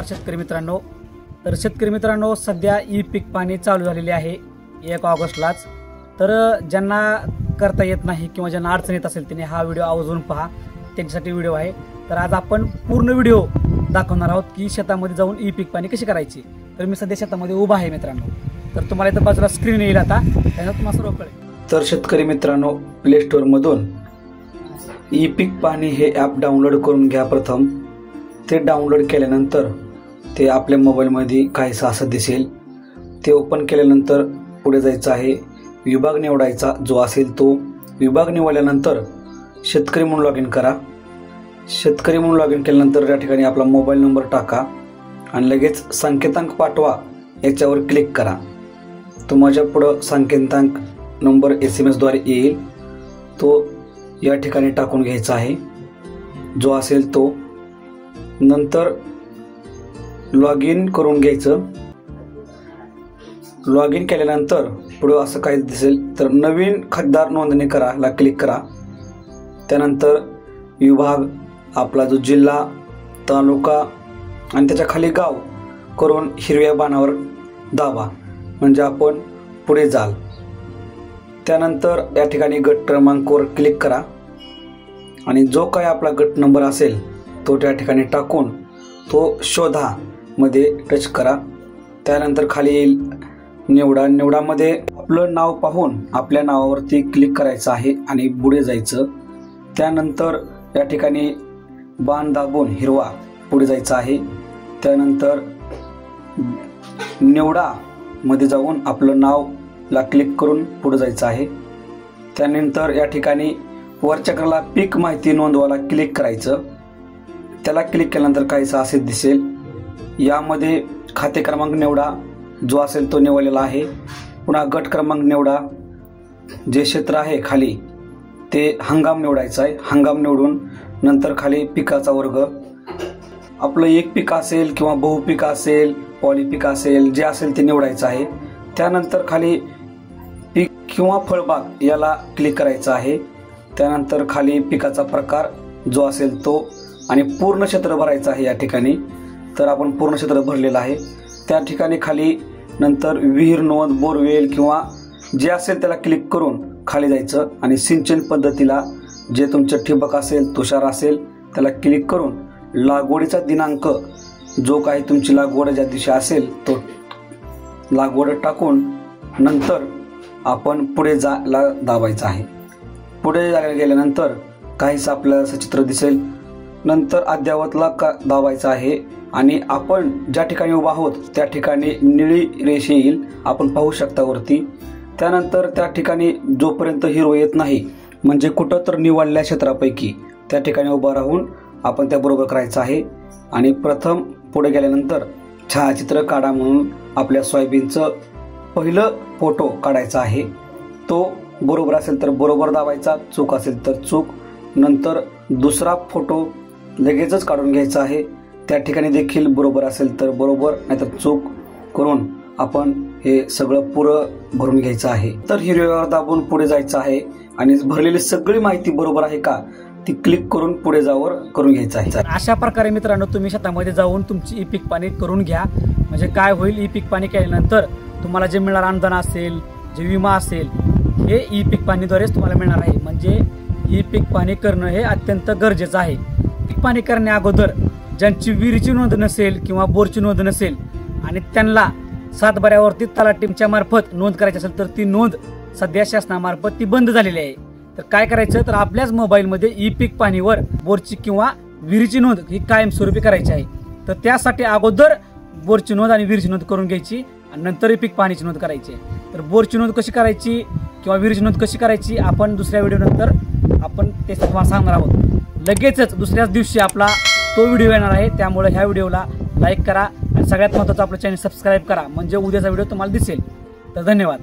नमस्कार शेतकरी मित्रांनो। तर शेतकरी मित्रांनो, सध्या ई पीक पाणी चालू झालेले आहे 1 ऑगस्टलाच। तर ज्यांना करता येत नाही किंवा ज्यांना अडचण येत असेल त्यांनी हा व्हिडिओ आवर्जून पहा, त्यांच्यासाठी व्हिडिओ आहे। तर आज आपण पूर्ण व्हिडिओ दाखवणार आहोत की शेतामध्ये जाऊन ई पीक पाणी कशी करायची। तर मी सध्या शेतामध्ये उभा आहे मित्रांनो, तर तुम्हाला इथं बाजूला स्क्रीन येईल, आता त्यानं तुम्हाला सर्व कळेल। तर शेतकरी मित्रांनो, प्ले स्टोर मधून ई पीक पाणी हे ॲप डाउनलोड करून घ्या। प्रथम ते डाउनलोड केल्यानंतर ते आपल्या मोबाईलमध्ये काहीसं असं दिसेल। ते ओपन केल्यानंतर पुढे जायचं आहे, विभाग निवडायचा जो असेल तो विभाग निवडल्यानंतर शेतकरी म्हणून लॉग इन करा। शेतकरी म्हणून लॉग इन केल्यानंतर या ठिकाणी आपला मोबाईल नंबर टाका आणि लगेच संकेतांक पाठवा याच्यावर क्लिक करा। तो माझ्या पुढं संकेतांक नंबर SMS द्वारे येईल, तो या ठिकाणी टाकून घ्यायचा आहे जो असेल तो। नंतर लॉग इन करून घ्यायचं। लॉग इन केल्यानंतर पुढे असं काही दिसेल, तर नवीन खातेदार नोंदणी करा ला क्लिक करा। त्यानंतर विभाग, आपला जो जिल्हा, तालुका आणि त्याच्या खाली गाव करून हिरव्या बाणावर दाबा, म्हणजे आपण पुढे जाल। त्यानंतर या ठिकाणी गट क्रमांकावर क्लिक करा आणि जो काही आपला गट नंबर असेल तो त्या ठिकाणी टाकून तो शोधा मध्ये टच करा। त्यानंतर खाली येईल निवडा। निवडामध्ये आपलं नाव पाहून आपल्या नावावरती क्लिक करायचं आहे आणि पुढे जायचं। त्यानंतर या ठिकाणी बाण दाबून हिरवा पुढे जायचं आहे। त्यानंतर निवडा मध्ये जाऊन आपलं नाव ला क्लिक करून पुढे जायचं आहे। त्यानंतर या ठिकाणी वरच्या कडला पीक माहिती नोंदवायला क्लिक करायचं। त्याला क्लिक केल्यानंतर काहीसं असे दिसेल। यामध्ये खाते क्रमांक निवडा जो असेल तो निवडलेला आहे। पुन्हा गट क्रमांक निवडा, जे क्षेत्र आहे खाली ते हंगाम निवडायचं आहे। हंगाम निवडून नंतर खाली पिकाचा वर्ग, आपलं एक पीक असेल किंवा बहुपीक असेल, पॉलीपीक असेल, जे असेल ते निवडायचं आहे। त्यानंतर खाली पीक किंवा फळबाग याला क्लिक करायचं आहे। त्यानंतर खाली पिकाचा प्रकार जो असेल तो आणि पूर्ण क्षेत्र भरायचं आहे या ठिकाणी। तर आपण पूर्ण क्षेत्र भरलेलं आहे। त्या ठिकाणी खाली नंतर विहीर नोंद, बोरवेल किंवा जे असेल त्याला क्लिक करून खाली जायचं आणि सिंचन पद्धतीला जे तुमचं ठिबक असेल, तुषार असेल त्याला क्लिक करून लागवडीचा दिनांक जो काही तुमची लागवड ज्या दिवशी असेल तो लागवड टाकून नंतर आपण पुढे जायला दाबायचं आहे। पुढे जायला गेल्यानंतर काहीच आपल्याला असं चित्र दिसेल। नंतर अद्यावतला दाबायचं आहे आणि आपण ज्या ठिकाणी उभा आहोत त्या ठिकाणी निळी रेषा येईल, आपण पाहू शकता वरती। त्यानंतर त्या ठिकाणी जोपर्यंत हिरवं येत नाही, म्हणजे कुठं तर निवडल्या क्षेत्रापैकी त्या ठिकाणी उभं राहून आपण त्याबरोबर करायचं आहे। आणि प्रथम पुढे गेल्यानंतर छायाचित्र काढा म्हणून आपल्या सोयाबीनचं पहिलं फोटो काढायचा आहे। तो बरोबर असेल तर बरोबर दाबायचा, चूक असेल तर चूक। नंतर दुसरा फोटो लगेचच काढून घ्यायचा आहे। त्या ठिकाणी देखील बरोबर असेल तर बरोबर, नाहीतर चूक करून आपण हे सगळं पुरं भरून घ्यायचं आहे। तर हिरव्यावर दाबून पुढे जायचं आहे आणि भरलेली सगळी माहिती बरोबर आहे का ती क्लिक करून पुढे जावर करून घ्यायचं आहे। अशा प्रकारे मित्रांनो तुम्ही शेतामध्ये जाऊन तुमची ई पीक पाणी करून घ्या। म्हणजे काय होईल, ई पीक पाणी केल्यानंतर तुम्हाला जे मिळणार अनुदान असेल, जे विमा असेल, हे ई पीक पाणीद्वारेच तुम्हाला मिळणार आहे। म्हणजे ई पीक पाणी करणं हे अत्यंत गरजेचं आहे। पीक पाणी करण्या अगोदर ज्यांची विहिरीची नोंद नसेल किंवा बोरची नोंद नसेल आणि त्यांना सातबाऱ्यावरती तलाठीच्या मार्फत नोंद करायची असेल तर ती नोंद सध्या शासनामार्फत ती बंद झालेली आहे। तर काय करायचं, तर आपल्याच मोबाईलमध्ये ई पीक पाणीवर बोरची किंवा विहिरीची नोंद ही कायमस्वरूपी करायची आहे। तर त्यासाठी अगोदर बोरची नोंद आणि विहिरीची नोंद करून घ्यायची आणि नंतर पीक पाणीची नोंद करायची। तर बोरची नोंद कशी करायची किंवा विहिरीची नोंद कशी करायची आपण दुसऱ्या व्हिडिओ नंतर आपण ते तुम्हाला सांगणार आहोत। लगेचच दुसऱ्याच दिवशी आपला तो व्हिडिओ येणार आहे, त्यामुळे ह्या व्हिडिओला लाईक करा आणि सगळ्यात महत्त्वाचं आपलं चॅनल सबस्क्राईब करा, म्हणजे उद्याचा व्हिडिओ तुम्हाला दिसेल। तर धन्यवाद।